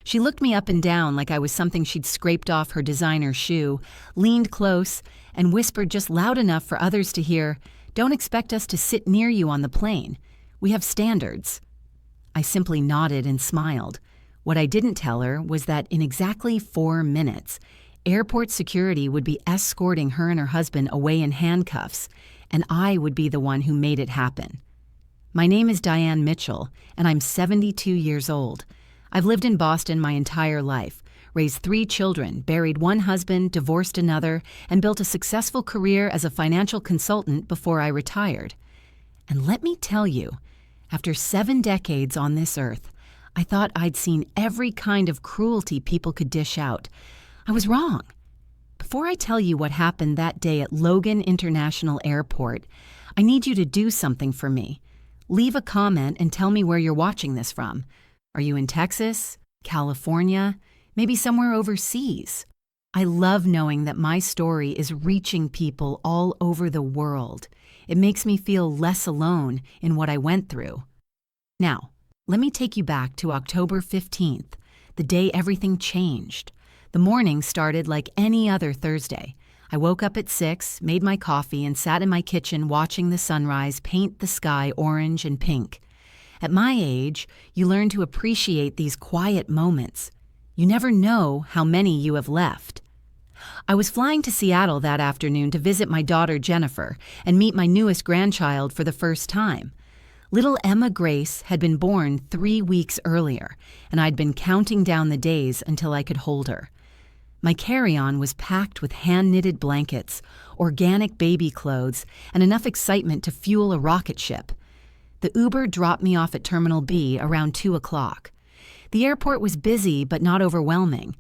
She looked me up and down like I was something she'd scraped off her designer shoe, leaned close, and whispered just loud enough for others to hear, "Don't expect us to sit near you on the plane. We have standards." I simply nodded and smiled. What I didn't tell her was that in exactly 4 minutes, airport security would be escorting her and her husband away in handcuffs, and I would be the one who made it happen. My name is Diane Mitchell, and I'm 72 years old. I've lived in Boston my entire life, raised 3 children, buried 1 husband, divorced another, and built a successful career as a financial consultant before I retired. And let me tell you, after 7 decades on this earth, I thought I'd seen every kind of cruelty people could dish out. I was wrong. Before I tell you what happened that day at Logan International Airport, I need you to do something for me. Leave a comment and tell me where you're watching this from. Are you in Texas, California, maybe somewhere overseas? I love knowing that my story is reaching people all over the world. It makes me feel less alone in what I went through. Now, let me take you back to October 15th, the day everything changed. The morning started like any other Thursday. I woke up at 6, made my coffee, and sat in my kitchen watching the sunrise paint the sky orange and pink. At my age, you learn to appreciate these quiet moments. You never know how many you have left. I was flying to Seattle that afternoon to visit my daughter Jennifer and meet my newest grandchild for the first time. Little Emma Grace had been born 3 weeks earlier, and I'd been counting down the days until I could hold her. My carry-on was packed with hand-knitted blankets, organic baby clothes, and enough excitement to fuel a rocket ship. The Uber dropped me off at Terminal B around 2 o'clock. The airport was busy but not overwhelming.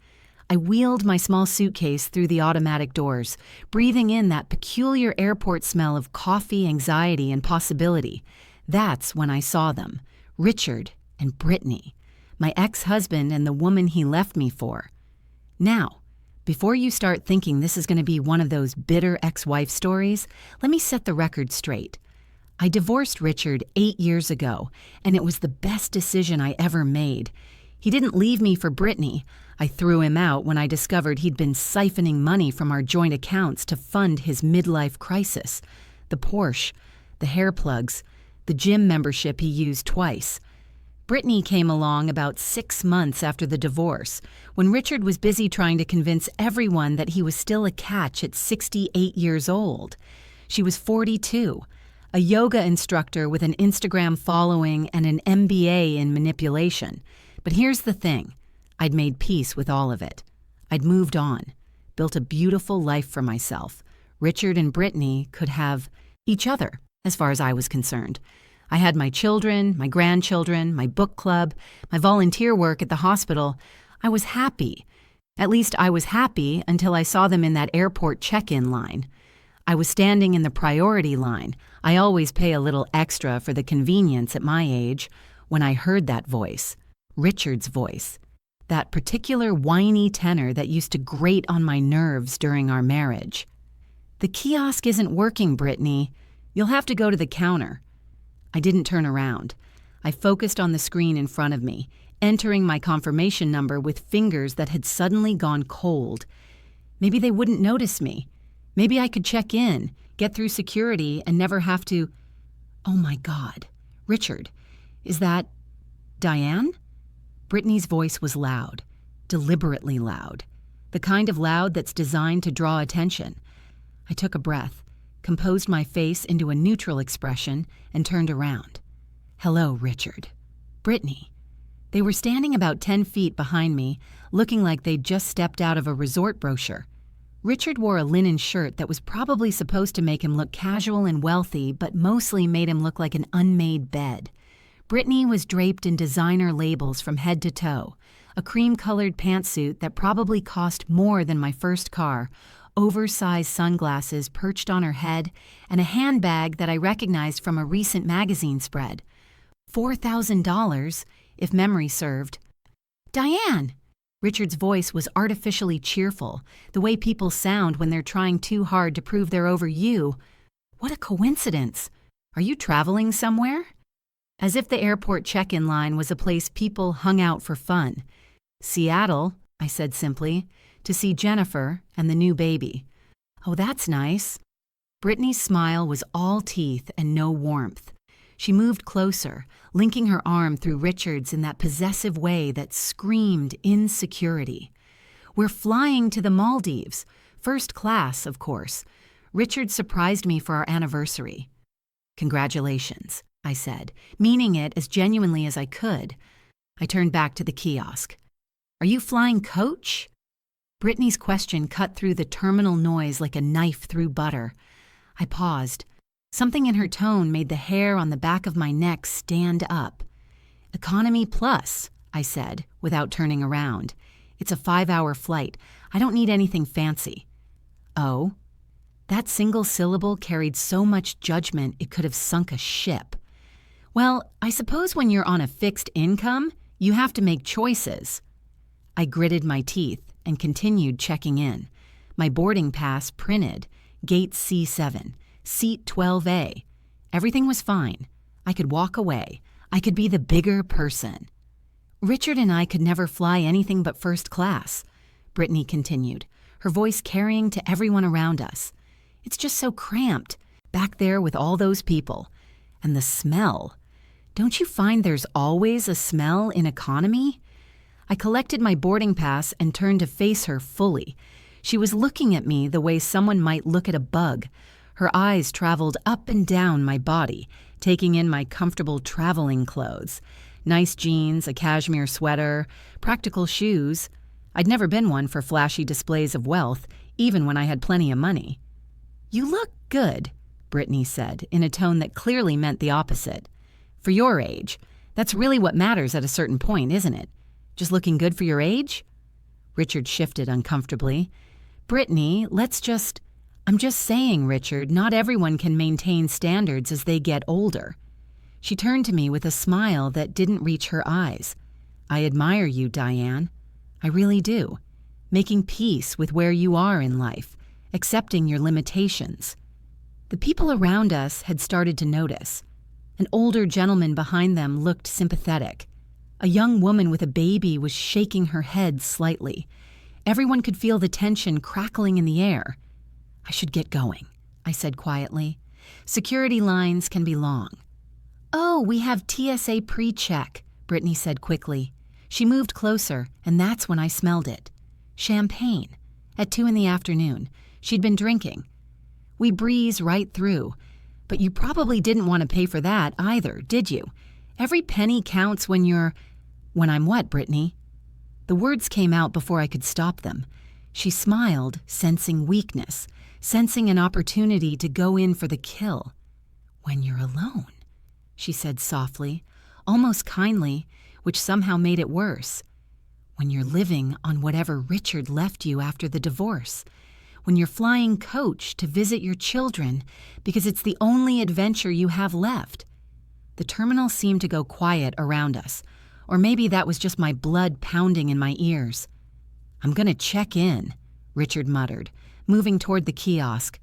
I wheeled my small suitcase through the automatic doors, breathing in that peculiar airport smell of coffee, anxiety, and possibility. That's when I saw them, Richard and Brittany, my ex-husband and the woman he left me for. Now, before you start thinking this is going to be one of those bitter ex-wife stories, let me set the record straight. I divorced Richard 8 years ago, and it was the best decision I ever made. He didn't leave me for Brittany. I threw him out when I discovered he'd been siphoning money from our joint accounts to fund his midlife crisis. The Porsche, the hair plugs, the gym membership he used twice. Brittany came along about 6 months after the divorce, when Richard was busy trying to convince everyone that he was still a catch at 68 years old. She was 42. A yoga instructor with an Instagram following and an MBA in manipulation. But here's the thing. I'd made peace with all of it. I'd moved on, built a beautiful life for myself. Richard and Brittany could have each other, as far as I was concerned. I had my children, my grandchildren, my book club, my volunteer work at the hospital. I was happy. At least I was happy until I saw them in that airport check-in line. I was standing in the priority line. I always pay a little extra for the convenience at my age when I heard that voice, Richard's voice, that particular whiny tenor that used to grate on my nerves during our marriage. "The kiosk isn't working, Brittany. You'll have to go to the counter." I didn't turn around. I focused on the screen in front of me, entering my confirmation number with fingers that had suddenly gone cold. Maybe they wouldn't notice me. Maybe I could check in, get through security, and never have to... Oh my God. Richard, is that Diane? Brittany's voice was loud, deliberately loud, the kind of loud that's designed to draw attention. I took a breath, composed my face into a neutral expression, and turned around. "Hello, Richard." Brittany. They were standing about 10 feet behind me, looking like they'd just stepped out of a resort brochure. Richard wore a linen shirt that was probably supposed to make him look casual and wealthy, but mostly made him look like an unmade bed. Brittany was draped in designer labels from head to toe, a cream-colored pantsuit that probably cost more than my first car, oversized sunglasses perched on her head, and a handbag that I recognized from a recent magazine spread. $4,000, if memory served. "Diane!" Richard's voice was artificially cheerful, the way people sound when they're trying too hard to prove they're over you. "What a coincidence! Are you traveling somewhere?" As if the airport check-in line was a place people hung out for fun. Seattle, I said simply, to see Jennifer and the new baby. Oh, that's nice. Brittany's smile was all teeth and no warmth. She moved closer, linking her arm through Richard's in that possessive way that screamed insecurity. We're flying to the Maldives. First class, of course. Richard surprised me for our anniversary. Congratulations, I said, meaning it as genuinely as I could. I turned back to the kiosk. Are you flying coach? Brittany's question cut through the terminal noise like a knife through butter. I paused. Something in her tone made the hair on the back of my neck stand up. Economy plus, I said, without turning around. It's a 5-hour flight. I don't need anything fancy. Oh? That single syllable carried so much judgment it could have sunk a ship. Well, I suppose when you're on a fixed income, you have to make choices. I gritted my teeth and continued checking in. My boarding pass printed, Gate C7, Seat 12A. Everything was fine. I could walk away. I could be the bigger person. Richard and I could never fly anything but first class, Brittany continued, her voice carrying to everyone around us. It's just so cramped, back there with all those people. And the smell. Don't you find there's always a smell in economy? I collected my boarding pass and turned to face her fully. She was looking at me the way someone might look at a bug. Her eyes traveled up and down my body, taking in my comfortable traveling clothes. Nice jeans, a cashmere sweater, practical shoes. I'd never been one for flashy displays of wealth, even when I had plenty of money. You look good, Brittany said, in a tone that clearly meant the opposite. For your age, that's really what matters at a certain point, isn't it? Just looking good for your age? Richard shifted uncomfortably. Brittany, I'm just saying, Richard, not everyone can maintain standards as they get older. She turned to me with a smile that didn't reach her eyes. I admire you, Diane. I really do. Making peace with where you are in life, accepting your limitations. The people around us had started to notice. An older gentleman behind them looked sympathetic. A young woman with a baby was shaking her head slightly. Everyone could feel the tension crackling in the air. I should get going, I said quietly. Security lines can be long. Oh, we have TSA pre-check, Brittany said quickly. She moved closer, and that's when I smelled it. Champagne. At 2 p.m. She'd been drinking. We breeze right through. But you probably didn't want to pay for that either, did you? Every penny counts when I'm what, Brittany? The words came out before I could stop them. She smiled, sensing weakness, sensing an opportunity to go in for the kill. When you're alone, she said softly, almost kindly, which somehow made it worse. When you're living on whatever Richard left you after the divorce. When you're flying coach to visit your children because it's the only adventure you have left. The terminal seemed to go quiet around us, or maybe that was just my blood pounding in my ears. I'm going to check in, Richard muttered, moving toward the kiosk.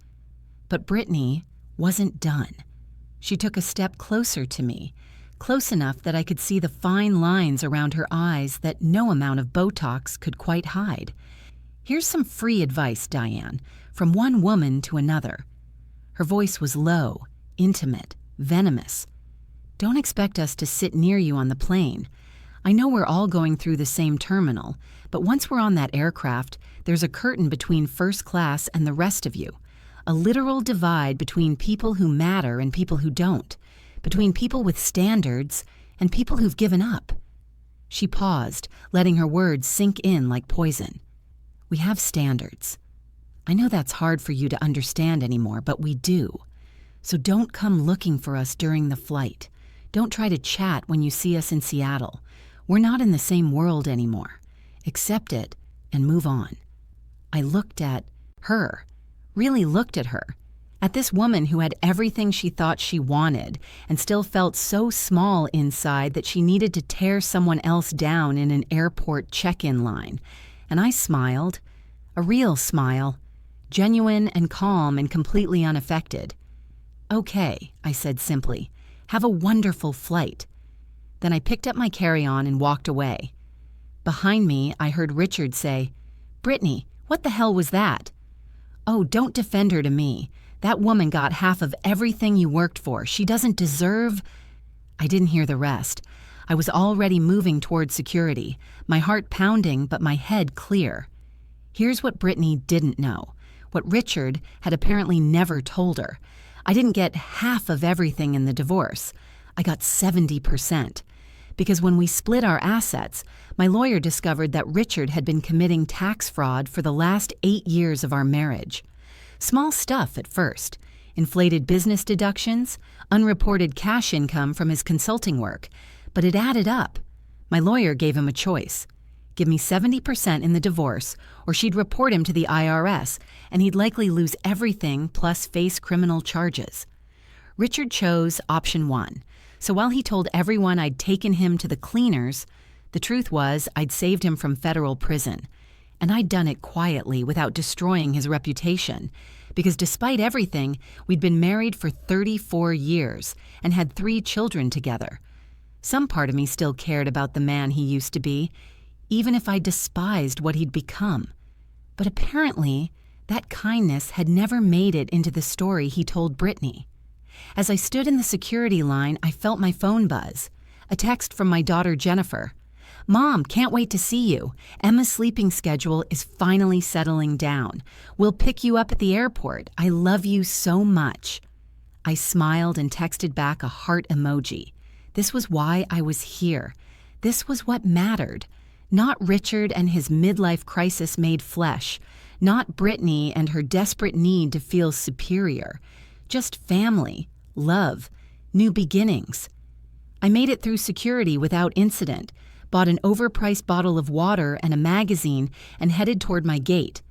But Brittany wasn't done. She took a step closer to me, close enough that I could see the fine lines around her eyes that no amount of Botox could quite hide. Here's some free advice, Diane, from one woman to another. Her voice was low, intimate, venomous. Don't expect us to sit near you on the plane. I know we're all going through the same terminal, but once we're on that aircraft, there's a curtain between first class and the rest of you. A literal divide between people who matter and people who don't, between people with standards and people who've given up. She paused, letting her words sink in like poison. We have standards. I know that's hard for you to understand anymore, but we do. So don't come looking for us during the flight. Don't try to chat when you see us in Seattle. We're not in the same world anymore. Accept it and move on. I looked at her, really looked at her, at this woman who had everything she thought she wanted and still felt so small inside that she needed to tear someone else down in an airport check-in line. And I smiled, a real smile, genuine and calm and completely unaffected. Okay, I said simply. Have a wonderful flight. Then I picked up my carry-on and walked away. Behind me, I heard Richard say, "Brittany, what the hell was that?" "Oh, don't defend her to me. That woman got half of everything you worked for. She doesn't deserve—" I didn't hear the rest. I was already moving toward security, my heart pounding but my head clear. Here's what Brittany didn't know, what Richard had apparently never told her. I didn't get half of everything in the divorce. I got 70%. Because when we split our assets, my lawyer discovered that Richard had been committing tax fraud for the last 8 years of our marriage. Small stuff at first. Inflated business deductions, unreported cash income from his consulting work. But it added up. My lawyer gave him a choice. Give me 70% in the divorce, or she'd report him to the IRS, and he'd likely lose everything plus face criminal charges. Richard chose option 1. So while he told everyone I'd taken him to the cleaners, the truth was I'd saved him from federal prison. And I'd done it quietly without destroying his reputation, because despite everything, we'd been married for 34 years and had 3 children together. Some part of me still cared about the man he used to be, even if I despised what he'd become. But apparently, that kindness had never made it into the story he told Brittany. As I stood in the security line, I felt my phone buzz. A text from my daughter Jennifer. "Mom, can't wait to see you. Emma's sleeping schedule is finally settling down. We'll pick you up at the airport. I love you so much." I smiled and texted back a heart emoji. This was why I was here. This was what mattered. Not Richard and his midlife crisis made flesh. Not Brittany and her desperate need to feel superior. Just family, love, new beginnings. I made it through security without incident, bought an overpriced bottle of water and a magazine, and headed toward my gate.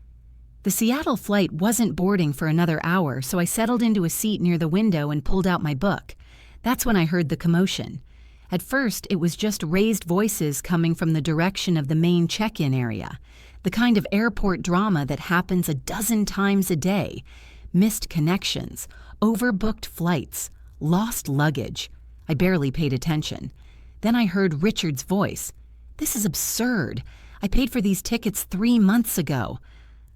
The Seattle flight wasn't boarding for another hour, so I settled into a seat near the window and pulled out my book. That's when I heard the commotion. At first, it was just raised voices coming from the direction of the main check-in area, the kind of airport drama that happens a dozen times a day. Missed connections, overbooked flights, lost luggage. I barely paid attention. Then I heard Richard's voice. "This is absurd. I paid for these tickets 3 months ago."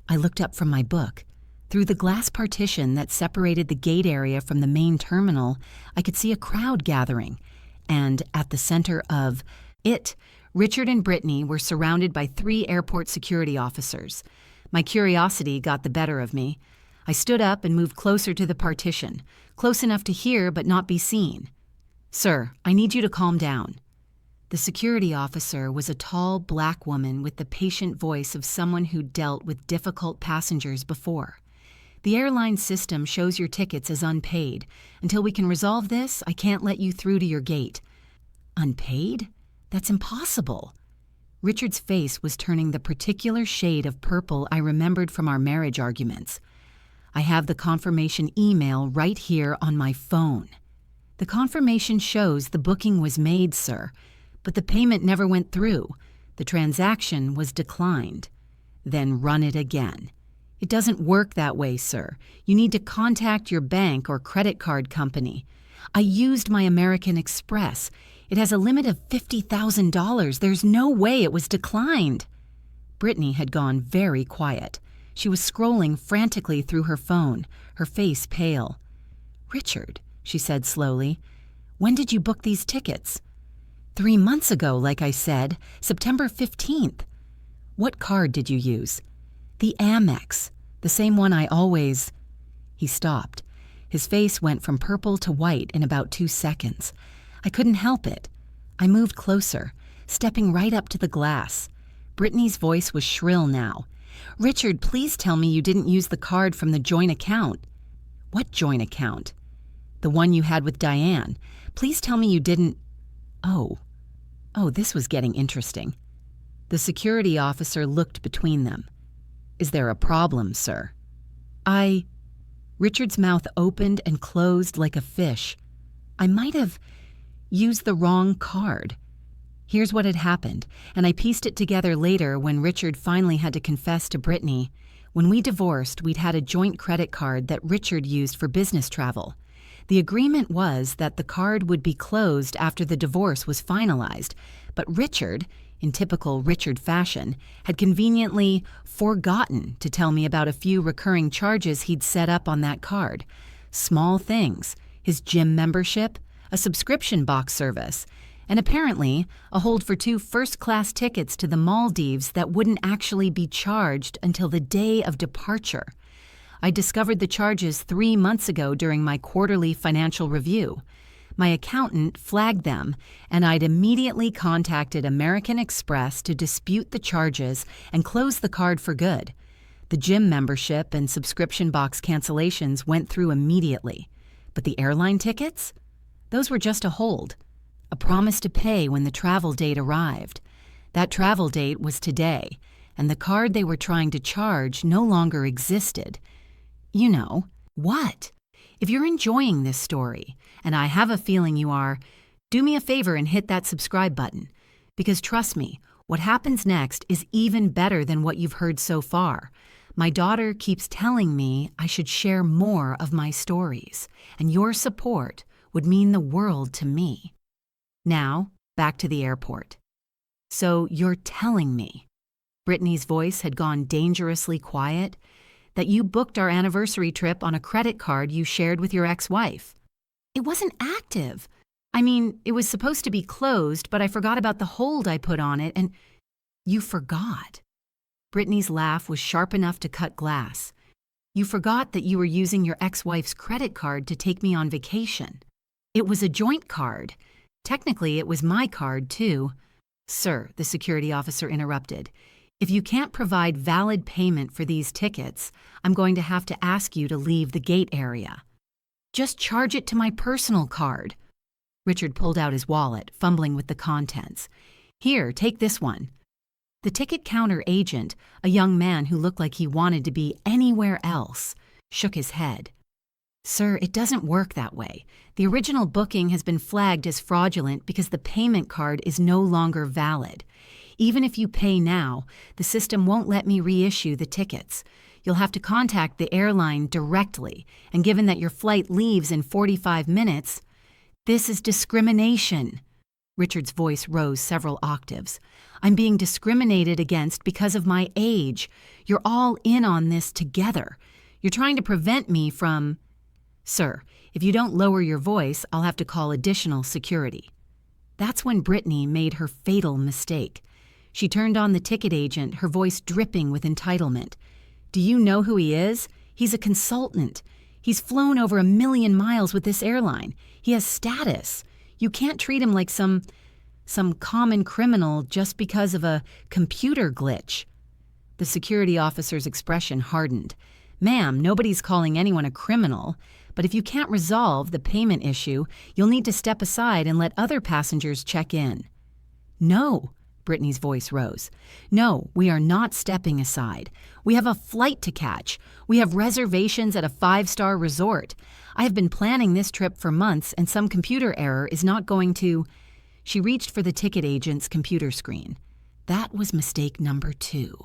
I looked up from my book. Through the glass partition that separated the gate area from the main terminal, I could see a crowd gathering. And at the center of it, Richard and Brittany were surrounded by 3 airport security officers. My curiosity got the better of me. I stood up and moved closer to the partition, close enough to hear but not be seen. "Sir, I need you to calm down." The security officer was a tall black woman with the patient voice of someone who'd dealt with difficult passengers before. "The airline system shows your tickets as unpaid. Until we can resolve this, I can't let you through to your gate." "Unpaid? That's impossible." Richard's face was turning the particular shade of purple I remembered from our marriage arguments. "I have the confirmation email right here on my phone." "The confirmation shows the booking was made, sir, but the payment never went through. The transaction was declined." "Then run it again." "It doesn't work that way, sir. You need to contact your bank or credit card company." "I used my American Express. It has a limit of $50,000. There's no way it was declined." Brittany had gone very quiet. She was scrolling frantically through her phone, her face pale. "Richard," she said slowly, "when did you book these tickets?" 3 months ago, like I said, September 15th. "What card did you use?" "The Amex, the same one I always—" He stopped. His face went from purple to white in about 2 seconds. I couldn't help it. I moved closer, stepping right up to the glass. Brittany's voice was shrill now. "Richard, please tell me you didn't use the card from the joint account." "What joint account?" "The one you had with Diane. Please tell me you didn't—" Oh, this was getting interesting. The security officer looked between them. "Is there a problem, sir?" Richard's mouth opened and closed like a fish. "I might have used the wrong card." Here's what had happened, and I pieced it together later when Richard finally had to confess to Brittany. When we divorced, we'd had a joint credit card that Richard used for business travel. The agreement was that the card would be closed after the divorce was finalized, but Richard, in typical Richard fashion, had conveniently forgotten to tell me about a few recurring charges he'd set up on that card. Small things, his gym membership, a subscription box service, and apparently a hold for 2 first-class tickets to the Maldives that wouldn't actually be charged until the day of departure. I discovered the charges 3 months ago during my quarterly financial review. My accountant flagged them, and I'd immediately contacted American Express to dispute the charges and close the card for good. The gym membership and subscription box cancellations went through immediately. But the airline tickets? Those were just a hold. A promise to pay when the travel date arrived. That travel date was today, and the card they were trying to charge no longer existed. You know, what? If you're enjoying this story, and I have a feeling you are, do me a favor and hit that subscribe button. Because trust me, what happens next is even better than what you've heard so far. My daughter keeps telling me I should share more of my stories, and your support would mean the world to me. Now, back to the airport. So you're telling me, Brittany's voice had gone dangerously quiet, that you booked our anniversary trip on a credit card you shared with your ex-wife. It wasn't active. I mean, it was supposed to be closed, but I forgot about the hold I put on it, and you forgot. Brittany's laugh was sharp enough to cut glass. You forgot that you were using your ex-wife's credit card to take me on vacation. It was a joint card. Technically, it was my card, too. Sir, the security officer interrupted, if you can't provide valid payment for these tickets, I'm going to have to ask you to leave the gate area. Just charge it to my personal card. Richard pulled out his wallet, fumbling with the contents. Here, take this one. The ticket counter agent, a young man who looked like he wanted to be anywhere else, shook his head. Sir, it doesn't work that way. The original booking has been flagged as fraudulent because the payment card is no longer valid. Even if you pay now, the system won't let me reissue the tickets. You'll have to contact the airline directly, and given that your flight leaves in 45 minutes, this is discrimination. Richard's voice rose several octaves. I'm being discriminated against because of my age. You're all in on this together. You're trying to prevent me from... Sir, if you don't lower your voice, I'll have to call additional security. That's when Brittany made her fatal mistake. She turned on the ticket agent, her voice dripping with entitlement. Do you know who he is? He's a consultant. He's flown over 1 million miles with this airline. He has status. You can't treat him like some common criminal just because of a computer glitch. The security officer's expression hardened. Ma'am, nobody's calling anyone a criminal, but if you can't resolve the payment issue, you'll need to step aside and let other passengers check in. No, Brittany's voice rose. No, we are not stepping aside. We have a flight to catch. We have reservations at a 5-star resort. I have been planning this trip for months, and some computer error is not going to... She reached for the ticket agent's computer screen. That was mistake number 2.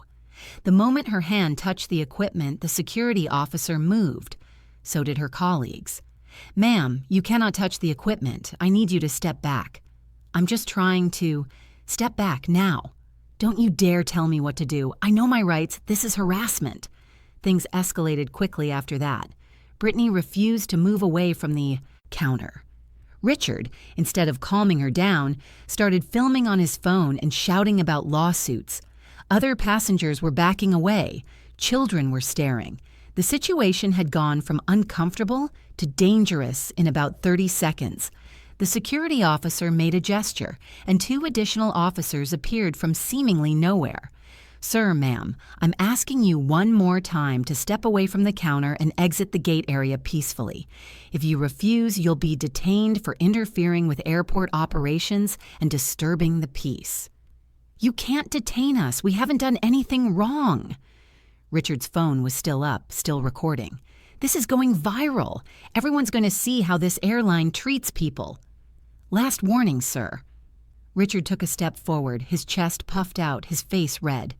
The moment her hand touched the equipment, the security officer moved. So did her colleagues. Ma'am, you cannot touch the equipment. I need you to step back. I'm just trying to... Step back now. Don't you dare tell me what to do. I know my rights. This is harassment. Things escalated quickly after that. Brittany refused to move away from the counter. Richard, instead of calming her down, started filming on his phone and shouting about lawsuits. Other passengers were backing away. Children were staring. The situation had gone from uncomfortable to dangerous in about 30 seconds. The security officer made a gesture, and 2 additional officers appeared from seemingly nowhere. Sir, ma'am, I'm asking you one more time to step away from the counter and exit the gate area peacefully. If you refuse, you'll be detained for interfering with airport operations and disturbing the peace. You can't detain us. We haven't done anything wrong. Richard's phone was still up, still recording. This is going viral. Everyone's going to see how this airline treats people. Last warning, sir. Richard took a step forward, his chest puffed out, his face red.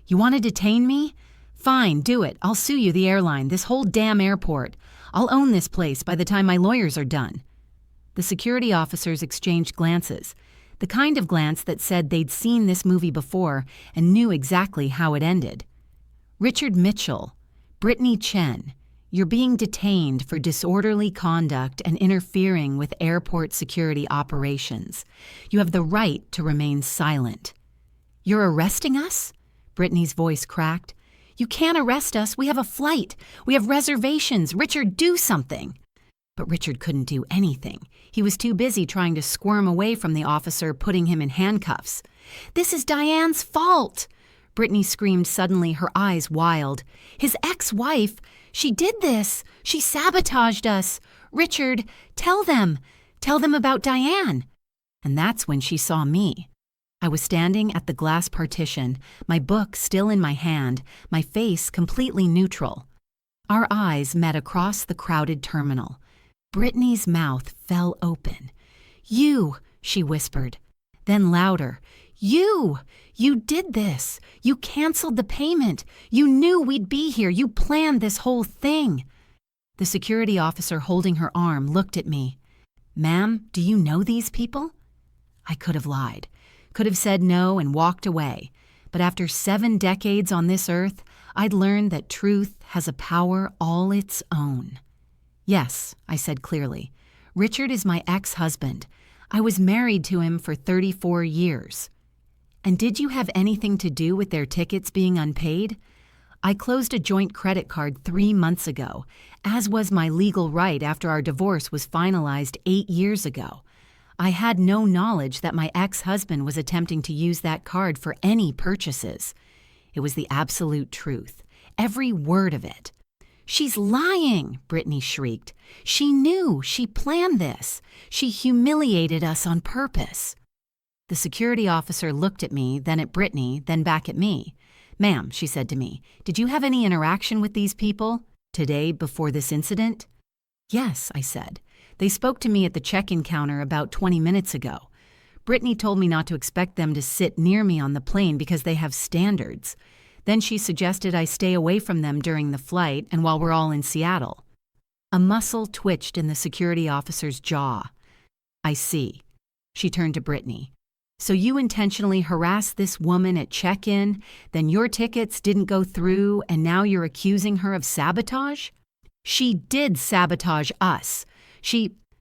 You want to detain me? Fine, do it. I'll sue you, the airline, this whole damn airport. I'll own this place by the time my lawyers are done. The security officers exchanged glances. The kind of glance that said they'd seen this movie before and knew exactly how it ended. Richard Mitchell, Brittany Chen, you're being detained for disorderly conduct and interfering with airport security operations. You have the right to remain silent. You're arresting us? Brittany's voice cracked. You can't arrest us. We have a flight. We have reservations. Richard, do something. But Richard couldn't do anything. He was too busy trying to squirm away from the officer, putting him in handcuffs. This is Diane's fault! Brittany screamed suddenly, her eyes wild. His ex-wife! She did this! She sabotaged us! Richard, tell them! Tell them about Diane! And that's when she saw me. I was standing at the glass partition, my book still in my hand, my face completely neutral. Our eyes met across the crowded terminal. Brittany's mouth fell open. You, she whispered. Then louder. You did this. You canceled the payment. You knew we'd be here. You planned this whole thing. The security officer holding her arm looked at me. Ma'am, do you know these people? I could have lied. Could have said no and walked away. But after 7 decades on this earth, I'd learned that truth has a power all its own. Yes, I said clearly. Richard is my ex-husband. I was married to him for 34 years. And did you have anything to do with their tickets being unpaid? I closed a joint credit card 3 months ago, as was my legal right after our divorce was finalized 8 years ago. I had no knowledge that my ex-husband was attempting to use that card for any purchases. It was the absolute truth, every word of it. She's lying, Brittany shrieked. She knew, she planned this. She humiliated us on purpose. The security officer looked at me, then at Brittany, then back at me. Ma'am, she said to me, did you have any interaction with these people today before this incident? Yes, I said. They spoke to me at the check-in counter about 20 minutes ago. Brittany told me not to expect them to sit near me on the plane because they have standards. Then she suggested I stay away from them during the flight and while we're all in Seattle. A muscle twitched in the security officer's jaw. I see. She turned to Brittany. So you intentionally harassed this woman at check-in, then your tickets didn't go through, and now you're accusing her of sabotage? She did sabotage us.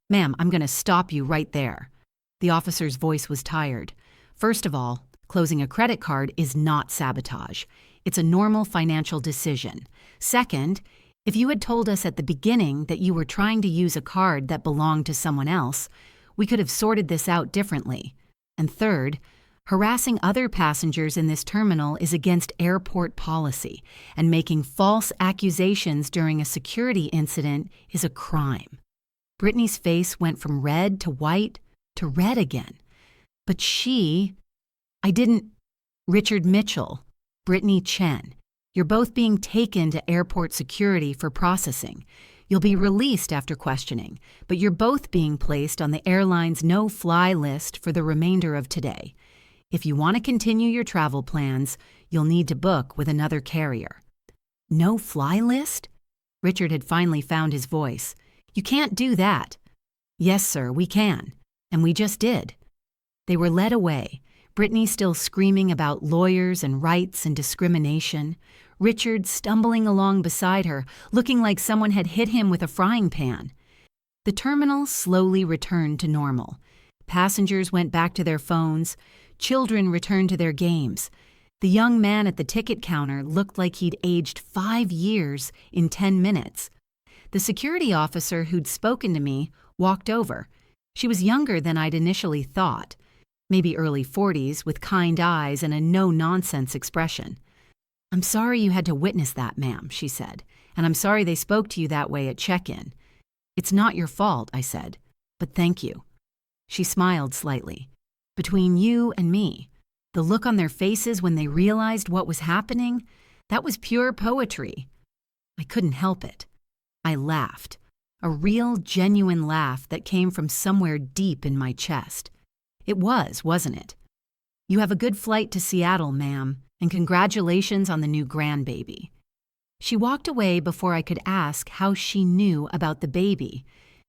Ma'am, I'm going to stop you right there. The officer's voice was tired. First of all, closing a credit card is not sabotage. It's a normal financial decision. Second, if you had told us at the beginning that you were trying to use a card that belonged to someone else, we could have sorted this out differently. And third, harassing other passengers in this terminal is against airport policy, and making false accusations during a security incident is a crime. Brittany's face went from red to white to red again. But Richard Mitchell, Brittany Chen, you're both being taken to airport security for processing. You'll be released after questioning, but you're both being placed on the airline's no-fly list for the remainder of today. If you want to continue your travel plans, you'll need to book with another carrier. No-fly list? Richard had finally found his voice. You can't do that. Yes, sir, we can. And we just did. They were led away, Brittany still screaming about lawyers and rights and discrimination, Richard stumbling along beside her, looking like someone had hit him with a frying pan. The terminal slowly returned to normal. Passengers went back to their phones. Children returned to their games. The young man at the ticket counter looked like he'd aged 5 years in 10 minutes. The security officer who'd spoken to me walked over. She was younger than I'd initially thought, maybe early 40s, with kind eyes and a no-nonsense expression. I'm sorry you had to witness that, ma'am, she said, and I'm sorry they spoke to you that way at check-in. It's not your fault, I said, but thank you. She smiled slightly. Between you and me, the look on their faces when they realized what was happening, that was pure poetry. I couldn't help it. I laughed, a real, genuine laugh that came from somewhere deep in my chest. It was, wasn't it? You have a good flight to Seattle, ma'am, and congratulations on the new grandbaby. She walked away before I could ask how she knew about the baby.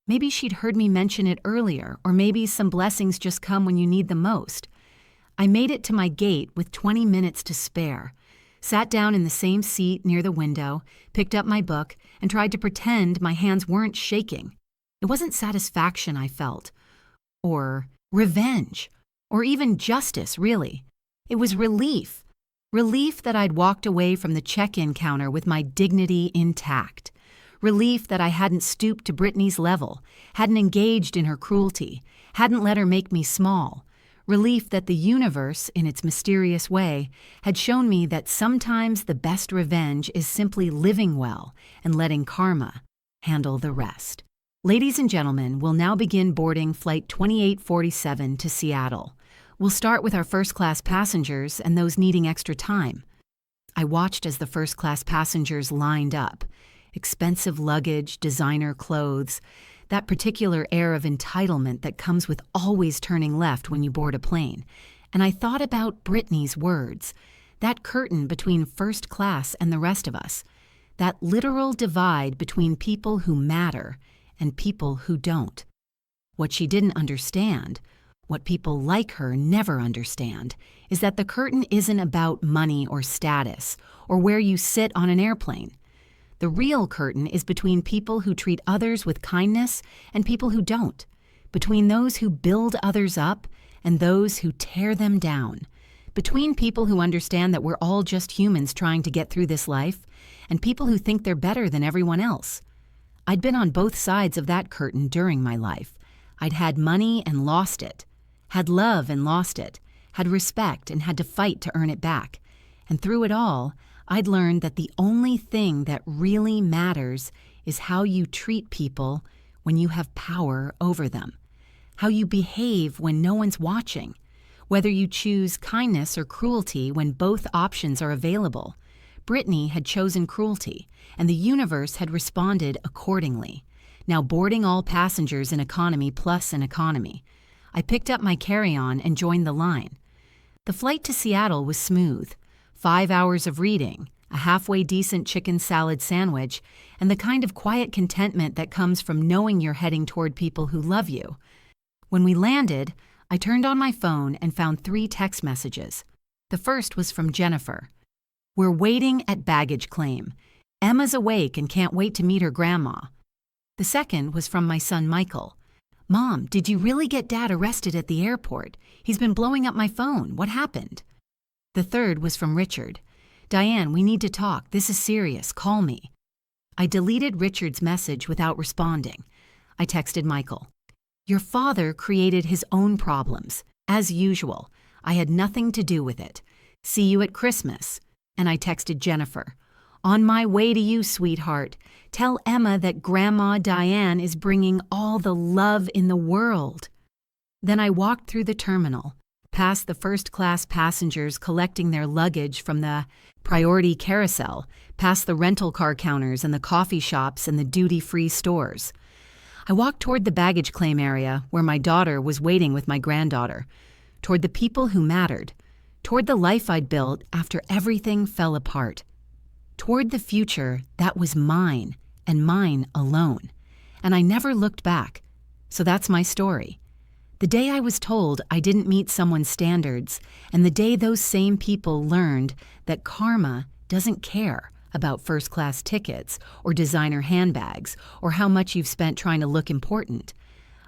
Maybe she'd heard me mention it earlier, or maybe some blessings just come when you need them most. I made it to my gate with 20 minutes to spare, sat down in the same seat near the window, picked up my book, and tried to pretend my hands weren't shaking. It wasn't satisfaction I felt, or revenge, or even justice, really. It was relief. Relief that I'd walked away from the check-in counter with my dignity intact. Relief that I hadn't stooped to Brittany's level, hadn't engaged in her cruelty, hadn't let her make me small. Relief that the universe, in its mysterious way, had shown me that sometimes the best revenge is simply living well and letting karma handle the rest. Ladies and gentlemen, we'll now begin boarding Flight 2847 to Seattle. We'll start with our first-class passengers and those needing extra time. I watched as the first-class passengers lined up. Expensive luggage, designer clothes, that particular air of entitlement that comes with always turning left when you board a plane. And I thought about Brittany's words, that curtain between first class and the rest of us, that literal divide between people who matter and people who don't. What she didn't understand, what people like her never understand, is that the curtain isn't about money or status or where you sit on an airplane. The real curtain is between people who treat others with kindness and people who don't, between those who build others up and those who tear them down, between people who understand that we're all just humans trying to get through this life and people who think they're better than everyone else. I'd been on both sides of that curtain during my life. I'd had money and lost it, had love and lost it, had respect and had to fight to earn it back. And through it all, I'd learned that the only thing that really matters is how you treat people when you have power over them, how you behave when no one's watching, whether you choose kindness or cruelty when both options are available. Brittany had chosen cruelty, and the universe had responded accordingly. Now boarding all passengers in economy plus an economy. I picked up my carry-on and joined the line. The flight to Seattle was smooth. 5 hours of reading, a halfway decent chicken salad sandwich, and the kind of quiet contentment that comes from knowing you're heading toward people who love you. When we landed, I turned on my phone and found 3 text messages. The first was from Jennifer. "We're waiting at baggage claim. Emma's awake and can't wait to meet her grandma." The second was from my son Michael. "Mom, did you really get Dad arrested at the airport? He's been blowing up my phone. What happened?" The third was from Richard. "Diane, we need to talk. This is serious. Call me." I deleted Richard's message without responding. I texted Michael. "Your father created his own problems. As usual. I had nothing to do with it. See you at Christmas." And I texted Jennifer. "On my way to you, sweetheart. Tell Emma that Grandma Diane is bringing all the love in the world." Then I walked through the terminal, past the first-class passengers collecting their luggage from the priority carousel, past the rental car counters and the coffee shops and the duty-free stores. I walked toward the baggage claim area where my daughter was waiting with my granddaughter, toward the people who mattered, toward the life I'd built after everything fell apart, toward the future that was mine and mine alone. And I never looked back. So that's my story. The day I was told I didn't meet someone's standards, and the day those same people learned that karma doesn't care about first-class tickets or designer handbags or how much you've spent trying to look important.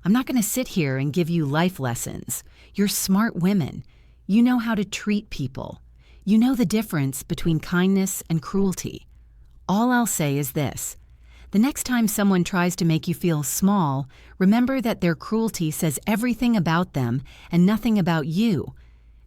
I'm not going to sit here and give you life lessons. You're smart women. You know how to treat people. You know the difference between kindness and cruelty. All I'll say is this. The next time someone tries to make you feel small, remember that their cruelty says everything about them and nothing about you.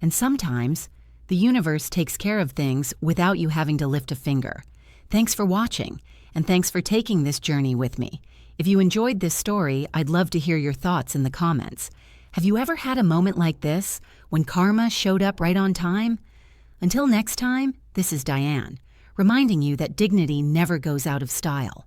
And sometimes, the universe takes care of things without you having to lift a finger. Thanks for watching, and thanks for taking this journey with me. If you enjoyed this story, I'd love to hear your thoughts in the comments. Have you ever had a moment like this, when karma showed up right on time? Until next time, this is Diane, reminding you that dignity never goes out of style.